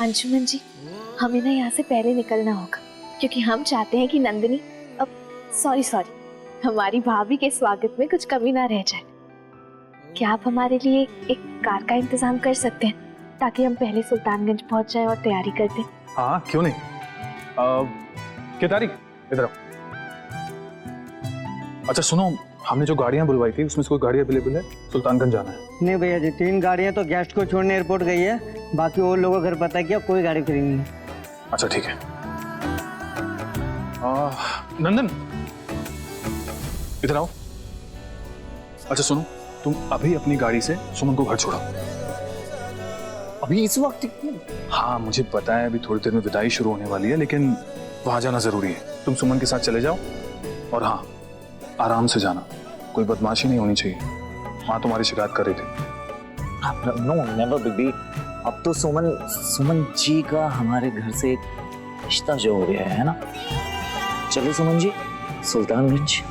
अंशुमन जी, हमें ना यहाँ से पहले निकलना होगा क्योंकि हम चाहते हैं कि नंदिनी सॉरी हमारी भाभी के स्वागत में कुछ कमी ना रह जाए। क्या आप हमारे लिए एक कार का इंतजाम कर सकते हैं ताकि हम पहले सुल्तानगंज पहुंच जाए और तैयारी कर दें? हाँ क्यों नहीं। क्या तारीख, इधर आओ। अच्छा सुनो, हमने जो गाड़ियां बुलवाई थी उसमें से कोई गाड़ी अवेलेबल है? सुल्तानगंज जाना है। नहीं भैया जी, 3 गाड़ियां तो गेस्ट को छोड़ने एयरपोर्ट गई है, बाकी और लोगों को घर पता किया, कोई गाड़ी फ्री नहीं है। अच्छा ठीक है। नंदन इधर आओ। अच्छा सुनो, तुम अभी अपनी गाड़ी से सुमन को घर छोड़ो। अभी इस वक्त? हाँ मुझे पता है अभी थोड़ी देर में विदाई शुरू होने वाली है, लेकिन वहां जाना जरूरी है। तुम सुमन के साथ चले जाओ और हाँ आराम से जाना, कोई बदमाशी नहीं होनी चाहिए। माँ तुम्हारी शिकायत कर रही थी। नो नेवर बेबी, अब तो सुमन जी का हमारे घर से एक रिश्ता जो हो गया है ना। चलो सुमन जी, सुल्तानगंज।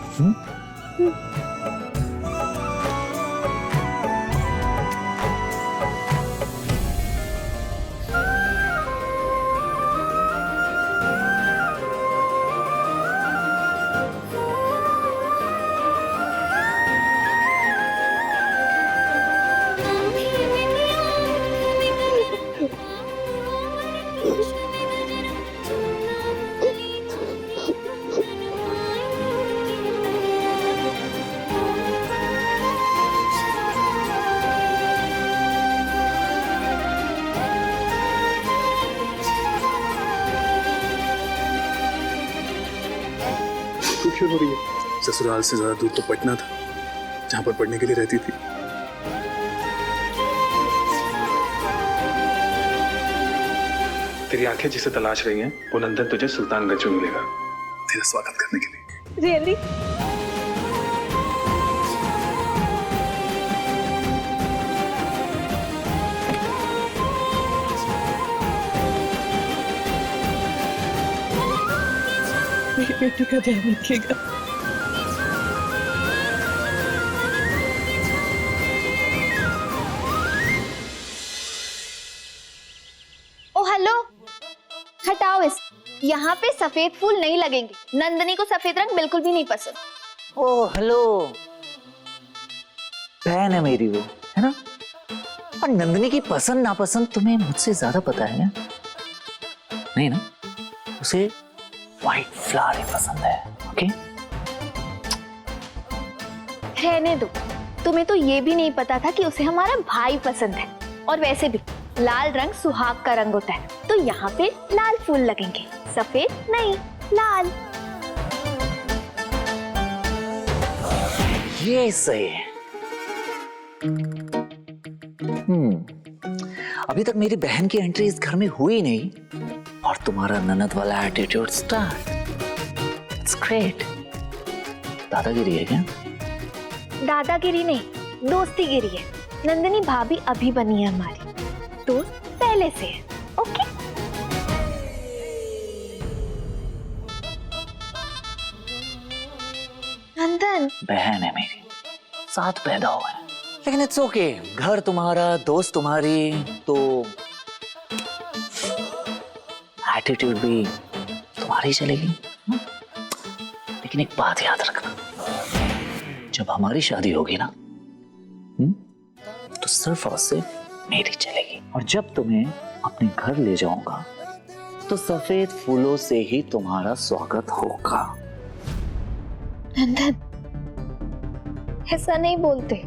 क्यों हो रही है? ससुराल से ज्यादा दूर तो पटना था जहां पर पढ़ने के लिए रहती थी। तेरी आंखें जिसे तलाश रही हैं वो नंदन तुझे सुल्तानगंज में मिलेगा तेरा स्वागत करने के लिए। रियली? मेरी बेटी का ध्यान रखिएगा। ओ हेलो, हटाओ इस। यहाँ पे सफेद फूल नहीं लगेंगे। नंदिनी को सफेद रंग बिल्कुल भी नहीं पसंद। ओ हेलो, बहन है मेरी वो, है ना। और नंदिनी की पसंद नापसंद तुम्हें मुझसे ज्यादा पता है नहीं ना। उसे व्हाइट फ्लावर ही पसंद है। ओके रहने दो, तुम्हें तो ये भी नहीं पता था कि उसे हमारा भाई पसंद है। और वैसे भी लाल रंग सुहाग का रंग होता है, तो यहाँ पे लाल फूल लगेंगे, सफेद नहीं, लाल। ये सही है। अभी तक मेरी बहन की एंट्री इस घर में हुई नहीं और तुम्हारा ननद वाला एटीट्यूड स्टार्ट। It's great. दादागिरी है क्या? दादागिरी नहीं, दोस्तीगिरी है। नंदिनी भाभी अभी बनी है हमारी, दोस्त पहले से है। ओके नंदन? बहन है मेरी, साथ पैदा हुआ है, लेकिन इट्स ओके। घर तुम्हारा, दोस्त तुम्हारी, तो एटीट्यूड भी तुम्हारी चलेगी। लेकिन एक बात याद रखना, जब हमारी शादी होगी ना तो सिर्फ और सिर्फ मेरी चलेगी। और जब तुम्हें अपने घर ले जाऊंगा तो सफेद फूलों से ही तुम्हारा स्वागत होगा। नंदन ऐसा नहीं बोलते।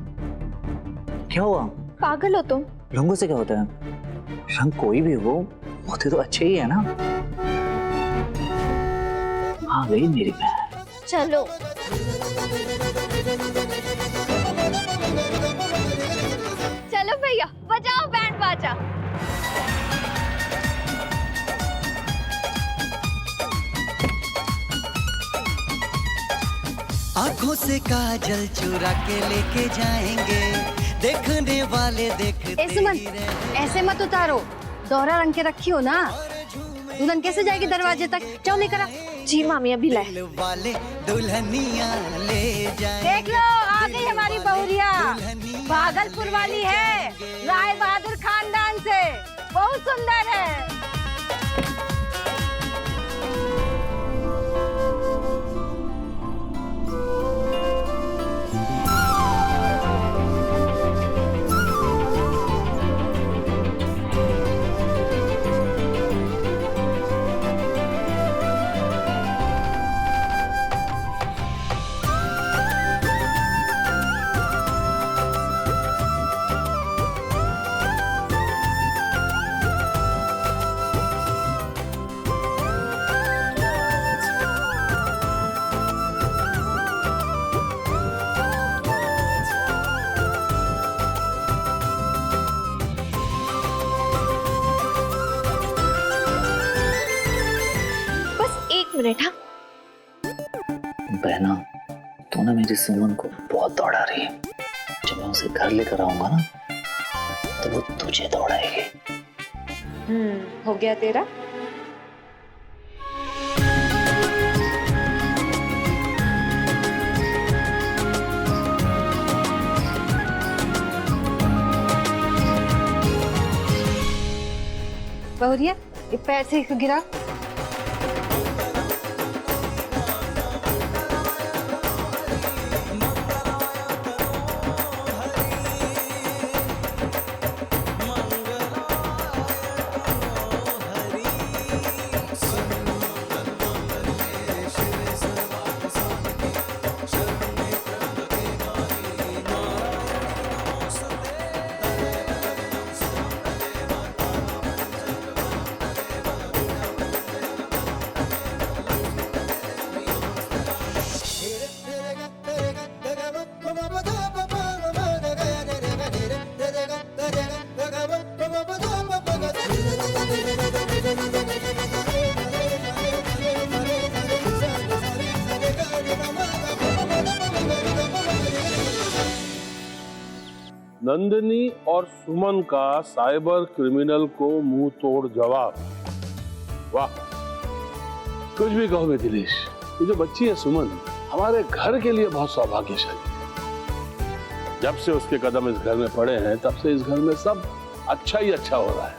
क्या हुआ? पागल हो तुम। रंगों से क्या होता है? रंग कोई भी हो, होते तो अच्छे ही है ना। आ गई मेरी बहन। चलो चलो भैया, बजाओ बैंड बाजा। आंखों से काजल चुरा के लेके जाएंगे, देखने वाले देखते ही रह। ऐसे मत उतारो, दोहरा रंग के रखी हो ना। दुल्हन कैसे जाएगी दरवाजे तक? जाओ लेकर आ। जी मामी अभी लाए। दिल वाले दुल्हनिया ले जाएंगे। देख लो आ गई हमारी बहुरिया, भागलपुर वाली है, राय बहादुर खानदान से, बहुत सुंदर है। मिनट। हाँ बहना, तू ना मेरी सुमन को बहुत दौड़ा रही है। जब मैं उसे घर लेकर आऊंगा ना तो वो तुझे दौड़ाएगी। हो गया तेरा। बहुरिया, ये पैर से इसको गिरा। नंदिनी और सुमन का साइबर क्रिमिनल को मुंह तोड़ जवाब। वाह, कुछ भी कहो मिथिलेश, ये जो बच्ची है सुमन हमारे घर के लिए बहुत सौभाग्यशाली है। जब से उसके कदम इस घर में पड़े हैं तब से इस घर में सब अच्छा ही अच्छा हो रहा है।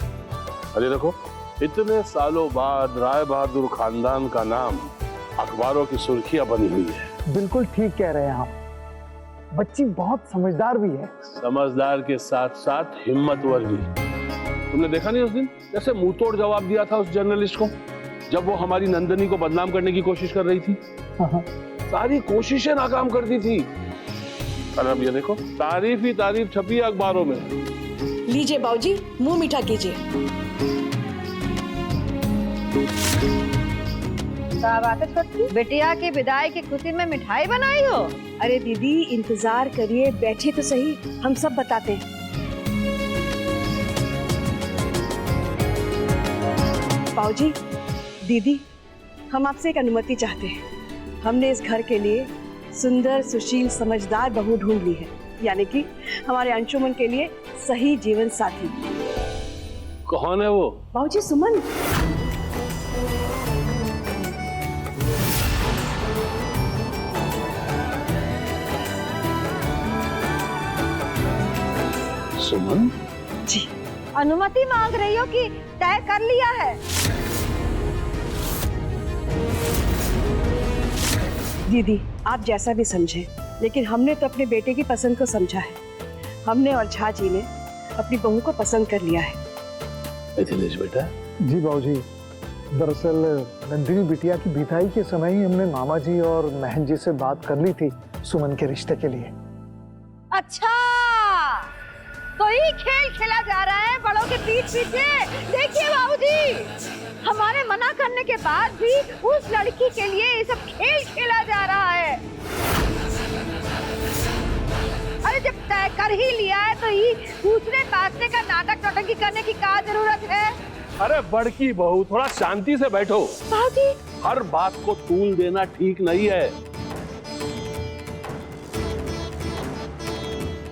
अरे देखो, इतने सालों बाद राय बहादुर खानदान का नाम अखबारों की सुर्खियां बनी हुई है। बिल्कुल ठीक कह रहे हैं आप, बच्ची बहुत समझदार भी है। समझदार के साथ साथ हिम्मतवर भी। तुमने देखा नहीं उस दिन जैसे मुंह तोड़ जवाब दिया था उस जर्नलिस्ट को, जब वो हमारी नंदनी को बदनाम करने की कोशिश कर रही थी। सारी कोशिशें नाकाम कर दी थी। और अब ये देखो, तारीफ ही तारीफ छपी है अखबारों में। लीजिए बाबूजी, मुंह मीठा कीजिए। क्या बात है छोटकी, बेटिया की विदाई की खुशी में मिठाई बनाई हो? अरे दीदी इंतजार करिए, बैठे तो सही, हम सब बताते हैं। बाबूजी, दीदी, हम आपसे एक अनुमति चाहते हैं। हमने इस घर के लिए सुंदर, सुशील, समझदार बहू ढूंढ ली है, यानी कि हमारे अंशुमन के लिए सही जीवन साथी। कौन है वो? बाबूजी, सुमन। सुमन जी। अनुमति मांग रही हो कि तय कर लिया है? दीदी आप जैसा भी समझें, लेकिन हमने तो अपने बेटे की पसंद को समझा है। हमने और झा जी ने अपनी बहू को पसंद कर लिया है। मिथिलेश बेटा। जी बाबूजी, दरअसल नंदिनी बिटिया की विदाई के समय ही हमने मामा जी और महन जी से बात कर ली थी सुमन के रिश्ते के लिए। अच्छा, तो ये खेल खेला जा रहा है बड़ों के पीठ पीछे। देखिए बाबूजी, हमारे मना करने के बाद भी उस लड़की के लिए ये सब खेल खेला जा रहा है। अरे जब तय कर ही लिया है तो ये दूसरे पासने का नाटक नौटंकी करने की क्या जरूरत है? अरे बड़की बहू, थोड़ा शांति से बैठो। बाबूजी, हर बात को तूल देना ठीक नहीं है।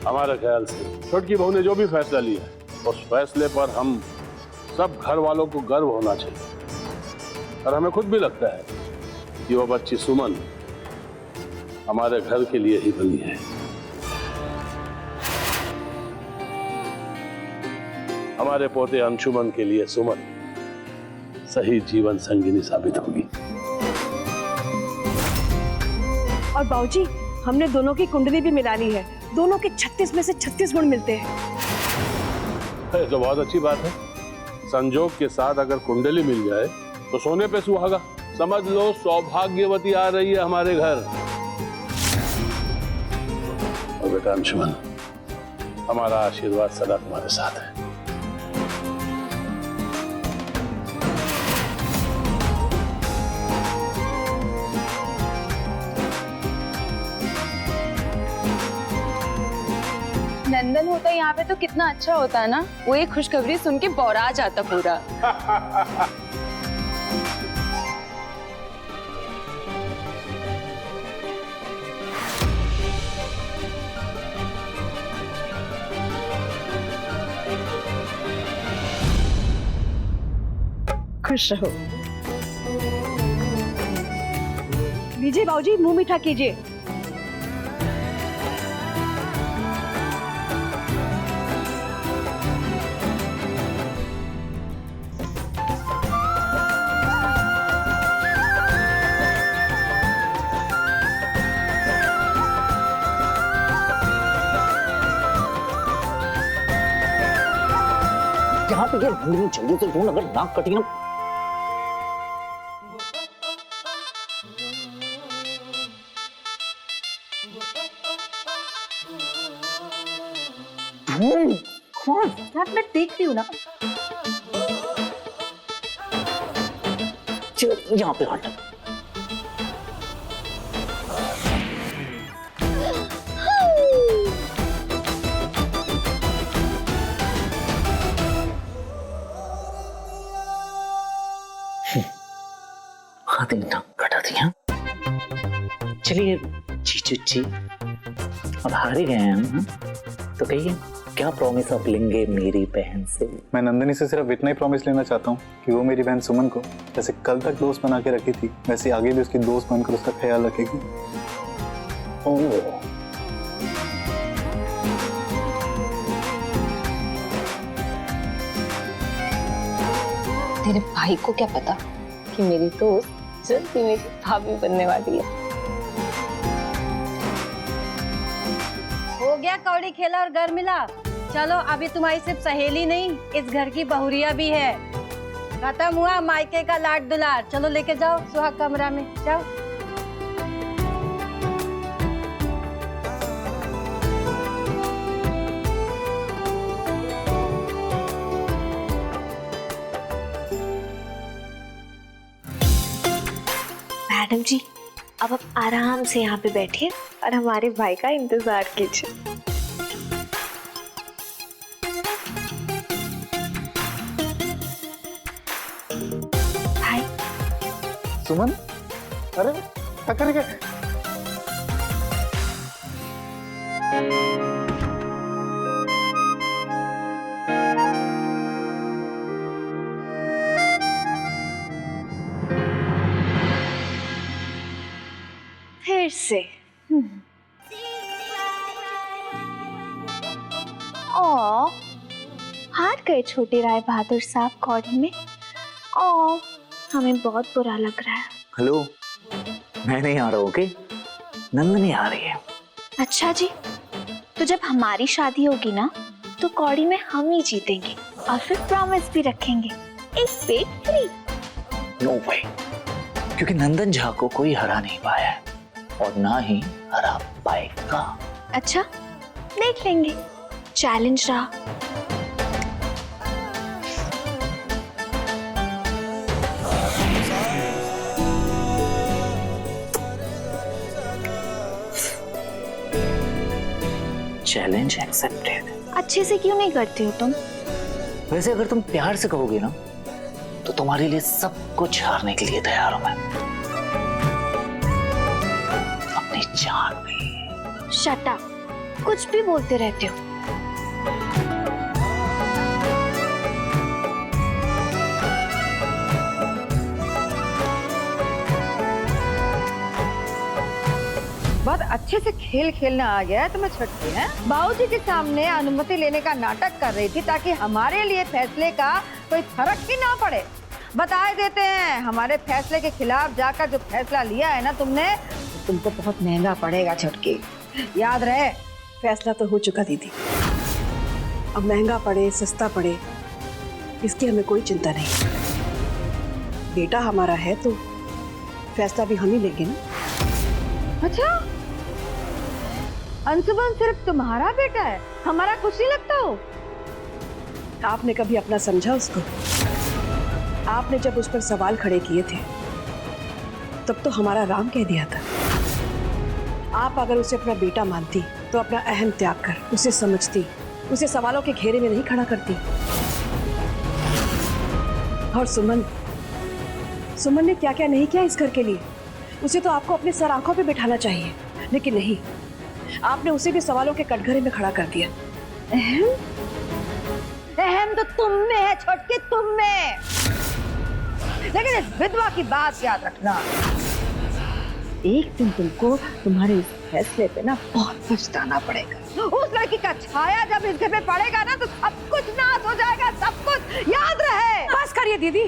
हमारे ख्याल से छोटकी बहू ने जो भी फैसला लिया है उस फैसले पर हम सब घर वालों को गर्व होना चाहिए। और हमें खुद भी लगता है कि वो बच्ची सुमन हमारे घर के लिए ही बनी है। हमारे पोते अंशुमन के लिए सुमन सही जीवन संगिनी साबित होगी। और बाबूजी, हमने दोनों की कुंडली भी मिला ली है। दोनों के 36 में से 36 गुण मिलते हैं। ये तो बहुत अच्छी बात है। संजोग के साथ अगर कुंडली मिल जाए तो सोने पे सुहागा। समझ लो सौभाग्यवती आ रही है हमारे घर। और बेटा अंशुमन, हमारा आशीर्वाद सदा तुम्हारे साथ है। नंदन होता यहाँ पे तो कितना अच्छा होता ना। वो एक खुशखबरी सुन के बौरा जाता पूरा। खुश रहो। लीजिए बाबूजी, मुंह मीठा कीजिए। यहाँ पे ये जल्दी से ढूंढ, अगर नाक कटी ना। यार मैं देख रही हूँ ना। चलो यहाँ पे हट। आधी नाक कटा दिया। चलिए चीचू जी, अब हार ही गए हैं हम, तो कहिए क्या प्रॉमिस आप लेंगे मेरी बहन से? मैं नंदिनी से सिर्फ इतना ही प्रॉमिस लेना चाहता हूँ कि वो मेरी बहन सुमन को जैसे कल तक दोस्त बना के रखी थी, वैसे आगे भी उसकी दोस्त बनकर उसका ख्याल रखेगी। ओह, तेरे भाई को क्या पता कि मेरी दोस्त जल्दी मेरी भाभी बनने वाली है। हो गया कौड़ी खेला और घर मिला। चलो अभी तुम्हारी सिर्फ सहेली नहीं, इस घर की बहुरिया भी है। खत्म हुआ मायके का लाड दुलार। चलो लेके जाओ सुहाग कमरा में, जाओ। मैडम जी, अब आप आराम से यहाँ पे बैठिए और हमारे भाई का इंतजार कीजिए। भाई। सुमन, अरे क्या करेंगे? फिर से ओ, हार गए छोटे राय बहादुर साहब कौड़ी में। ओ, हमें बहुत बुरा लग रहा है। हेलो, मैं नहीं आ रहा हूँ, ओके? नंदनी आ रही है। अच्छा जी, तो जब हमारी शादी होगी ना तो कौड़ी में हम ही जीतेंगे और फिर प्रॉमिस भी रखेंगे, एक पेट फ्री। नो वे, क्योंकि नंदन झा को कोई हरा नहीं पाया है और ना ही हरा पाएगा। अच्छा, देख लेंगे, चैलेंज रहा। Challenge accepted. अच्छे से क्यों नहीं करते हो तुम? वैसे अगर तुम प्यार से कहोगे ना तो तुम्हारे लिए सब कुछ हारने के लिए तैयार हूं मैं, अपनी जान भी। शट अप, कुछ भी बोलते रहते हो। बहुत अच्छे से खेल खेलना आ गया है तुम्हें छटके हैं। बाबूजी के सामने अनुमति लेने का नाटक कर रही थी ताकि हमारे लिए फैसले का कोई फर्क ही ना पड़े। बता देते हैं, हमारे फैसले के खिलाफ जाकर जो फैसला लिया है ना तुमने, तुमको बहुत महंगा पड़ेगा छटके, याद रहे। फैसला तो हो चुका दीदी, अब महंगा पड़े सस्ता पड़े इसकी हमें कोई चिंता नहीं। बेटा हमारा है तो फैसला भी हम ही लेंगे ना। अच्छा, अंशुमन सिर्फ तुम्हारा बेटा है, हमारा कुछ नहीं लगता हो? आपने कभी अपना समझा उसको? आपने जब उस पर सवाल खड़े किए थे तब तो हमारा राम कह दिया था। आप अगर उसे अपना बेटा मानती तो अपना अहम त्याग कर उसे समझती, उसे सवालों के घेरे में नहीं खड़ा करती। और सुमन ने क्या क्या नहीं किया इस घर के लिए, उसे तो आपको अपने सर आंखों पे बिठाना चाहिए, लेकिन नहीं, आपने उसे भी सवालों के कटघरे में खड़ा कर दिया। अहम तो तुम में है छोटके, तुम में। लेकिन इस विधवा की बात याद रखना, एक दिन तुमको तुम्हारे इस फैसले पे ना बहुत पछताना पड़ेगा। उस लड़की का छाया जब इस घर में पड़ेगा ना तो सब कुछ नाश हो जाएगा, सब कुछ, याद रहे। बस करिए दीदी,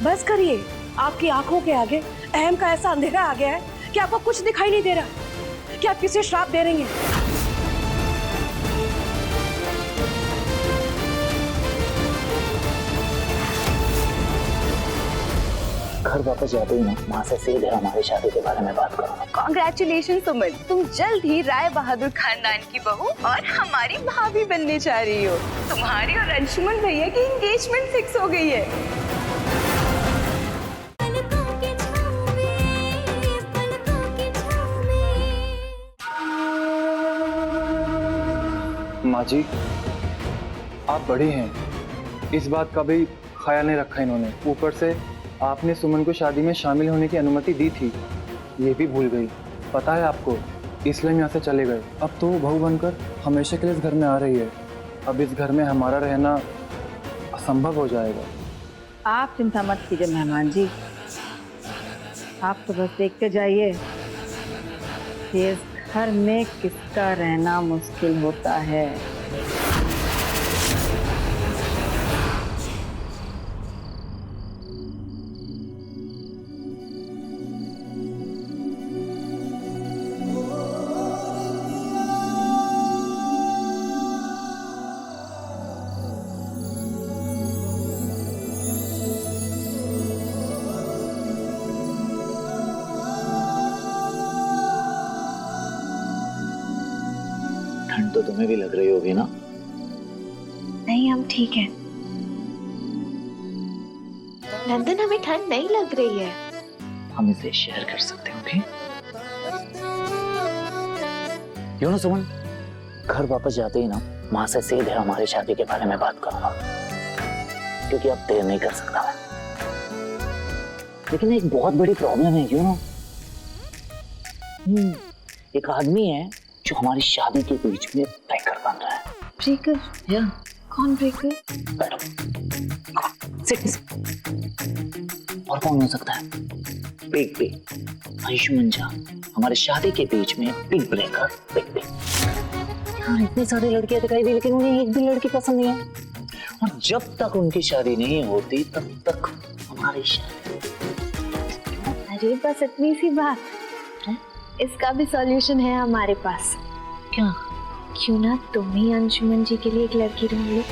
बस करिए। आपकी आंखों के आगे अहम का ऐसा अंधेरा आ गया है कि आपको कुछ दिखाई नहीं दे रहा कि आप किसे श्राप दे रही हैं। घर वापस जाते ही ना माँ से सीधे हमारी शादी के बारे में बात करो। कॉन्ग्रेचुलेशन सुमन, तुम जल्द ही राय बहादुर खानदान की बहू और हमारी भाभी बनने जा रही हो। तुम्हारी और अंशुमन भैया की एंगेजमेंट फिक्स हो गई है। माँ जी, आप बड़ी हैं, इस बात का भी ख्याल नहीं रखा इन्होंने। ऊपर से आपने सुमन को शादी में शामिल होने की अनुमति दी थी, ये भी भूल गई। पता है आपको, इसलिए हम यहाँ से चले गए। अब तो वो बहू बनकर हमेशा के लिए इस घर में आ रही है। अब इस घर में हमारा रहना असंभव हो जाएगा। आप चिंता मत कीजिए मेहमान जी, आप तो बस देखते जाइए कि इस घर में किसका रहना मुश्किल होता है। ठंड तो तुम्हें भी लग रही होगी ना? नहीं, हम ठीक हैं। नंदन, हमें ठंड नहीं लग रही है। हम इसे शेयर कर सकते हैं, ओके? यू नो सुमन, घर वापस जाते ही ना माँ से सीधे हमारी शादी के बारे में बात करूंगा, क्योंकि अब देर नहीं कर सकता मैं। लेकिन एक बहुत बड़ी प्रॉब्लम है, यू नो। एक आदमी है जो हमारी शादी के बीच में ब्रेकर बन रहा है। ब्रेकर? या कौन ब्रेकर? बैठो, सिट। और कौन हो सकता है? बिग बी, अंशुमन झा, हमारी शादी के बीच में बिग ब्रेकर, बिग बी। यार, इतनी सारी लड़कियां दिखाई दी लेकिन उन्हें एक भी लड़की पसंद नहीं है। और जब तक उनकी शादी नहीं होती तब तक हमारी शादी। अरे बस इतनी सी बात, इसका भी सॉल्यूशन है हमारे पास। क्या? क्यों ना तुम ही अंशुमन जी के लिए एक लड़की ढूंढ लो।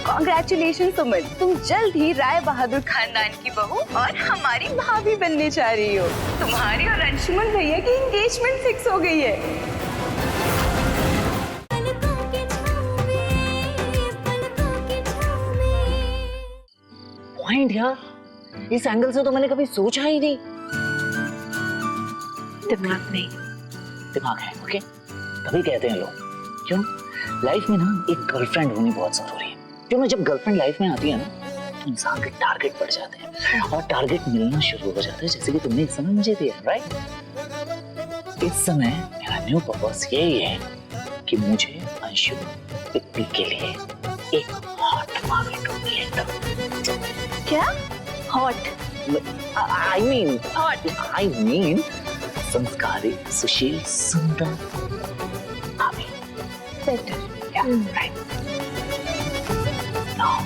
कॉन्ग्रेचुलेशन सुमन, तुम जल्द ही राय बहादुर खानदान की बहू और हमारी भाभी बनने जा रही हो। तुम्हारी और अंशुमन भैया की एंगेजमेंट फिक्स हो गई है। पॉइंट यार, इस एंगल से तो मैंने कभी सोचा ही नहीं। दिमाग नहीं, दिमाग है, ओके? तभी कहते हैं लोग, क्यों लाइफ में ना एक गर्लफ्रेंड होनी बहुत जरूरी है। क्यों ना जब गर्लफ्रेंड लाइफ में आती है ना तो इंसान के टारगेट बढ़ जाते हैं और टारगेट मिलना शुरू हो जाता है, जैसे कि तुमने इस समय मुझे दिया, राइट? इस समय मेरा न्यू पर्पस यही है कि मुझे अंशु पिप्पी के लिए एक हॉट भाभी ढूंढनी है। क्या हॉट? I mean संस्कारी, सुशील, सुंदर भाभी। बेटर। Yeah, right. Now.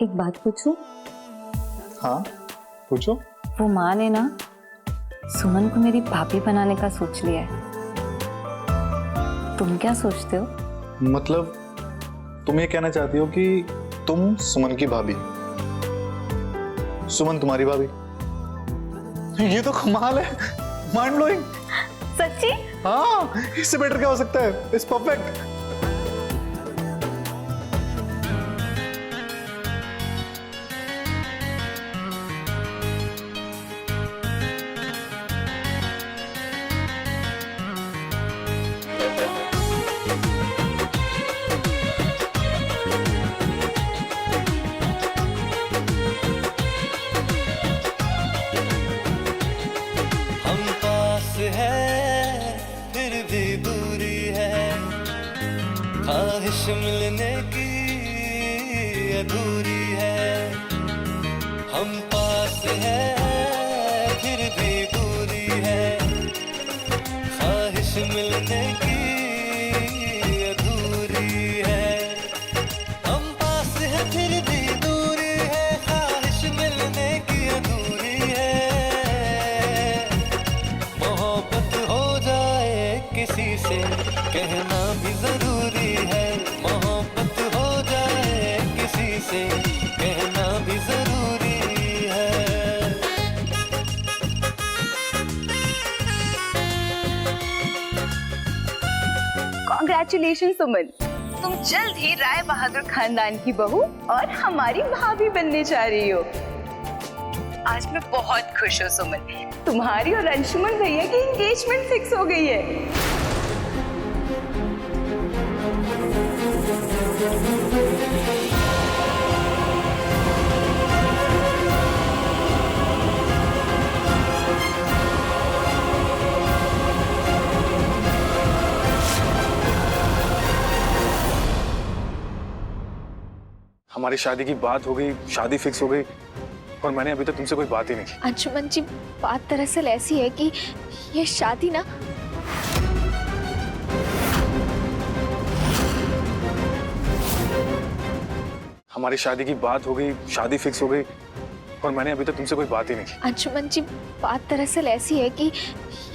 एक बात पूछूं? हाँ पूछो। वो माँ ने ना सुमन को मेरी भाभी बनाने का सोच लिया है। तुम क्या सोचते हो? मतलब तुम ये कहना चाहती हो कि तुम सुमन की भाभी, सुमन तुम्हारी भाभी? ये तो कमाल है, माइंड ब्लोइंग। सच्ची? हाँ, इससे बेटर क्या हो सकता है? It's perfect. हम पास है फिर भी दूरी है, ख्वाहिश मिलने की अधूरी है। हम पास है फिर भी दूरी है, ख्वाहिश मिलने की अधूरी है। हम पास है फिर भी दूरी है, ख्वाहिश मिलने की अधूरी है। मोहब्बत हो जाए किसी से कहना भी जरूरी है, मोहब्बत हो जाए किसी से कहना भी जरूरी है। कॉन्ग्रेचुलेशन सुमन, तुम जल्द ही राय बहादुर खानदान की बहू और हमारी भाभी बनने जा रही हो। आज मैं बहुत खुश हूँ सुमन, तुम्हारी और अंशुमन भैया की एंगेजमेंट फिक्स हो गई है। हमारी शादी की बात हो गई, शादी फिक्स हो गई, और मैंने अभी तक तुमसे कोई बात ही नहीं की। अंशुमन जी, बात दरअसल ऐसी है कि ये शादी ना हमारी शादी की बात हो गई, शादी फिक्स हो गई, और मैंने अभी तक तुमसे कोई बात ही नहीं की। अंशुमन जी, बात दरअसल ऐसी है कि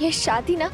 ये शादी ना